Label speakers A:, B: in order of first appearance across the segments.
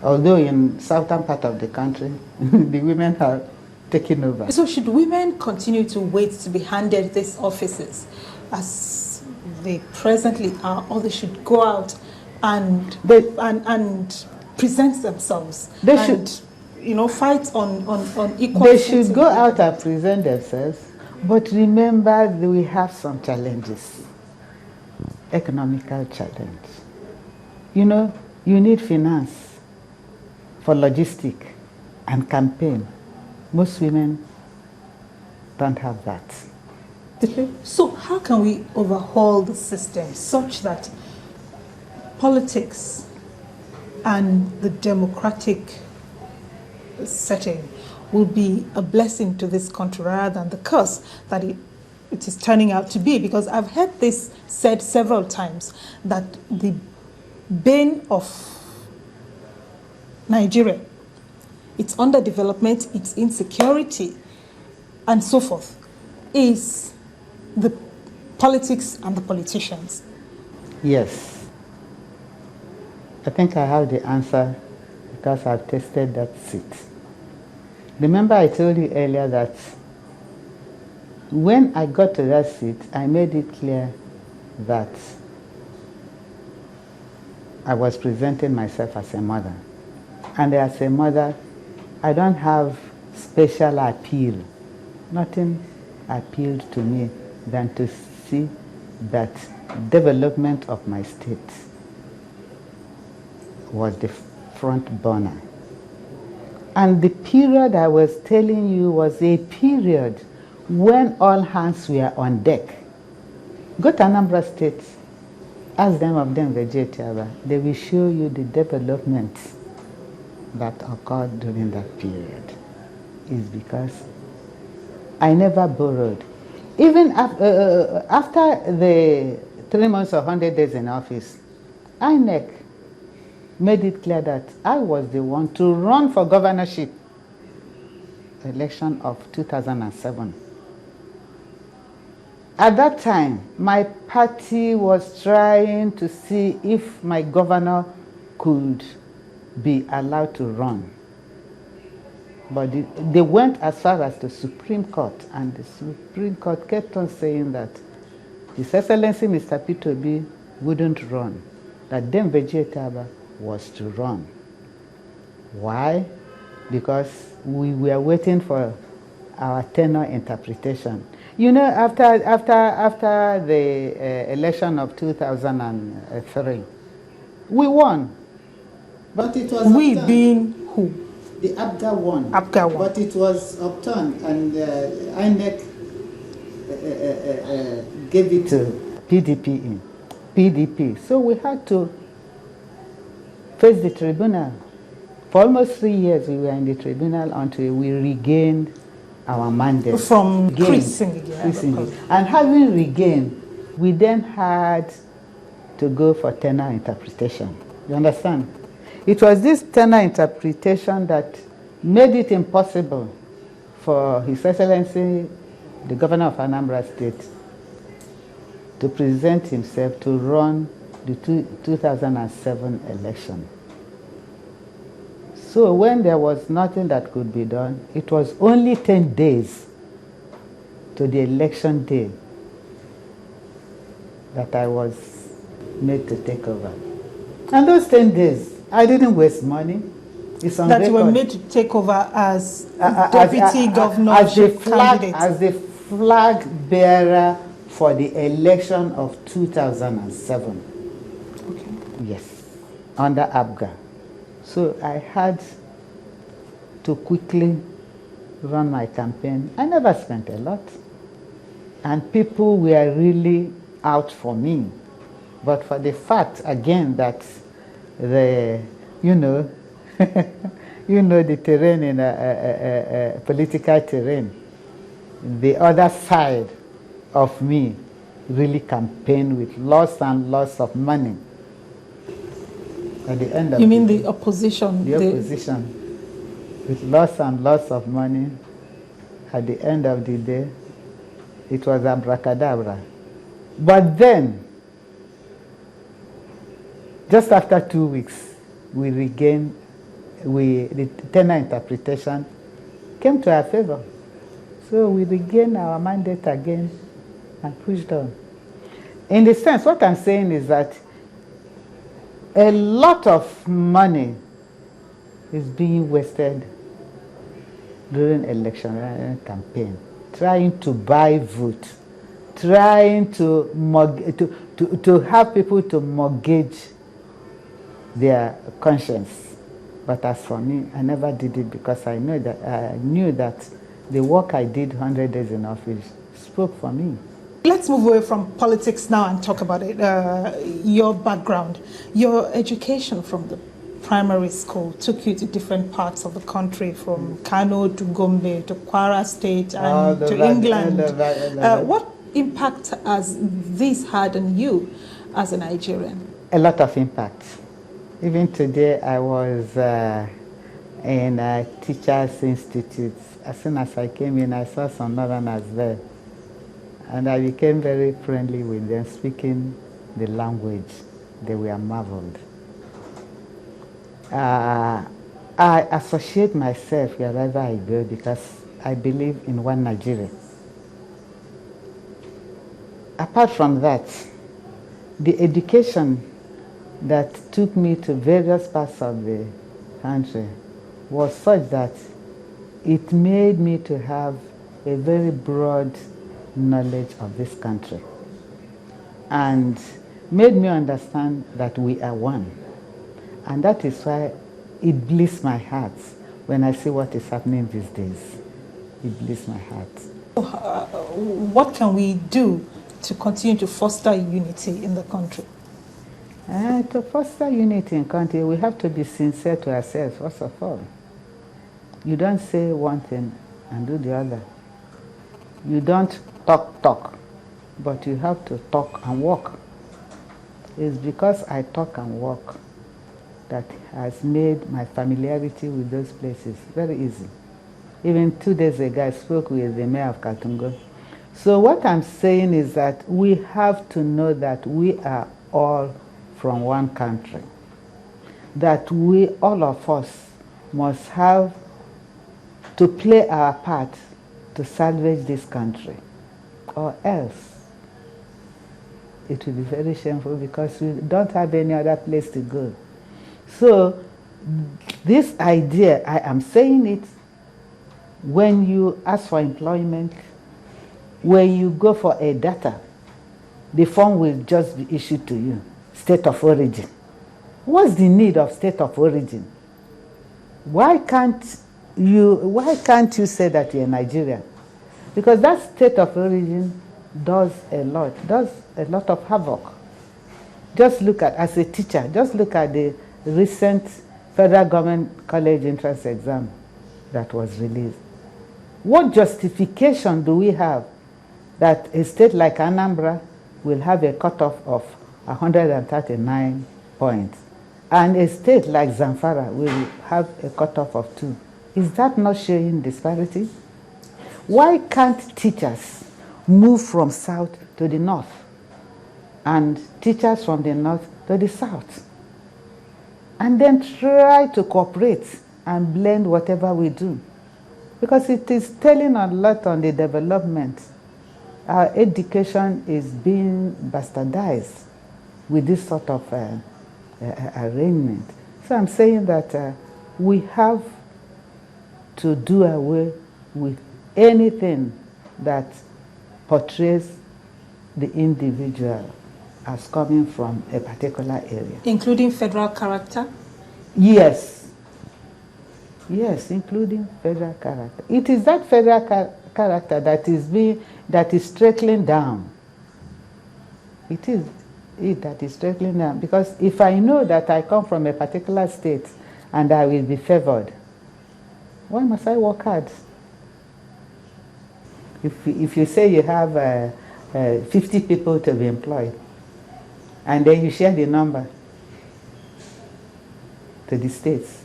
A: Although in southern part of the country, the women have taken over.
B: So should women continue to wait to be handed these offices as they presently are, or they should go out and present themselves fight on equal
A: They should go out and present themselves, but remember that we have some challenges. Economical challenge. You need finance for logistic and campaign. Most women don't have that.
B: So how can we overhaul the system such that politics and the democratic setting will be a blessing to this country rather than the curse that it is turning out to be? Because I've heard this said several times that the bane of Nigeria, its underdevelopment, its insecurity, and so forth, is the politics and the politicians.
A: Yes. I think I have the answer because I've tested that seat. Remember I told you earlier that when I got to that seat, I made it clear that I was presenting myself as a mother. And as a mother, I don't have special appeal. Nothing appealed to me than to see that development of my state was the front burner. And the period I was telling you was a period when all hands were on deck. Go to Anambra State, ask them of them Vegetiaba, they will show you the development that occurred during that period. Is because I never borrowed. Even after the 3 months or 100 days in office, INEC made it clear that I was the one to run for governorship election of 2007. At that time, my party was trying to see if my governor could be allowed to run. But they went as far as the Supreme Court, and the Supreme Court kept on saying that His Excellency Mr. P2B wouldn't run, that Dem Vegetaba was to run. Why? Because we were waiting for our tenor interpretation. After the election of 2003, we won. But it was
B: we upturned. Being who?
A: The APGA won.
B: APGA won.
A: But it was upturned, and INEC gave it to PDP. So we had to face the tribunal. For almost 3 years we were in the tribunal until we regained our mandate.
B: From Chris.
A: And having regained, we then had to go for tenor interpretation. You understand? It was this tenor interpretation that made it impossible for His Excellency, the Governor of Anambra State, to present himself to run the 2007 election. So when there was nothing that could be done, it was only 10 days to the election day that I was made to take over. And those 10 days, I didn't waste money. It's on
B: that
A: record.
B: You were made to take over as deputy governorship candidate.
A: As the flag bearer for the election of 2007.
B: Okay.
A: Yes, under APGA. So I had to quickly run my campaign. I never spent a lot. And people were really out for me. But for the fact, again, that the terrain in a political terrain, the other side of me really campaigned with lots and lots of money. At the end of
B: the opposition?
A: The opposition, with lots and lots of money. At the end of the day, it was abracadabra. But then, just after 2 weeks, we regained the tenor interpretation came to our favor. So we regained our mandate again and pushed on. In the sense, what I'm saying is that a lot of money is being wasted during election campaign, trying to buy vote, trying to have people to mortgage their conscience. But as for me, I never did it because I knew that the work I did 100 days in office spoke for me.
B: Let's move away from politics now and talk about it. Your background, your education from the primary school took you to different parts of the country, from Kano to Gombe to Kwara State and to England. What impact has this had on you as a Nigerian? A
A: lot of impact. Even today, I was in a Teachers Institute. As soon as I came in, I saw some Northerners there. And I became very friendly with them, speaking the language. They were marveled. I associate myself wherever I go because I believe in one Nigeria. Apart from that, the education that took me to various parts of the country was such that it made me to have a very broad knowledge of this country and made me understand that we are one. And that is why it bleeds my heart when I see what is happening these days. It bleeds my heart.
B: What can we do to continue to foster unity in the country?
A: To foster unity in country, we have to be sincere to ourselves, first of all. You don't say one thing and do the other. You don't talk, but you have to talk and walk. It's because I talk and walk that has made my familiarity with those places very easy. Even 2 days ago, I spoke with the mayor of Kaltungo. So what I'm saying is that we have to know that we are all from one country, that we, all of us, must have to play our part to salvage this country, or else it will be very shameful because we don't have any other place to go. So this idea, I am saying it, when you ask for employment, when you go for a data, the form will just be issued to you. State of origin. What's the need of state of origin? Why can't you say that you're Nigerian? Because that state of origin does a lot of havoc. Just look at, as a teacher, just look at the recent federal government college entrance exam that was released. What justification do we have that a state like Anambra will have a cutoff of 139 points, and a state like Zamfara will have a cutoff of 2. Is that not showing disparity? Why can't teachers move from south to the north and teachers from the north to the south, and then try to cooperate and blend whatever we do? Because it is telling a lot on the development. Our education is being bastardized with this sort of arrangement. So I'm saying that we have to do away with anything that portrays the individual as coming from a particular area.
B: Including federal character?
A: Yes. Yes, including federal character. It is that federal character that is trickling down. It is it that is trickling down. Because if I know that I come from a particular state and I will be favored, why must I work hard? If you say you have 50 people to be employed, and then you share the number to the states,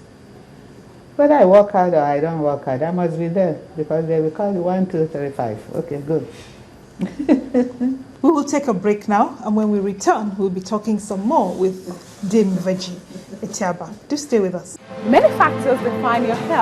A: whether I work hard or I don't work hard, I must be there because they will call you 1, 2, 3, 5. Okay, good.
B: We will take a break now, and when we return, we'll be talking some more with Dame Virgie Etiaba. Do stay with us.
C: Many factors define your health.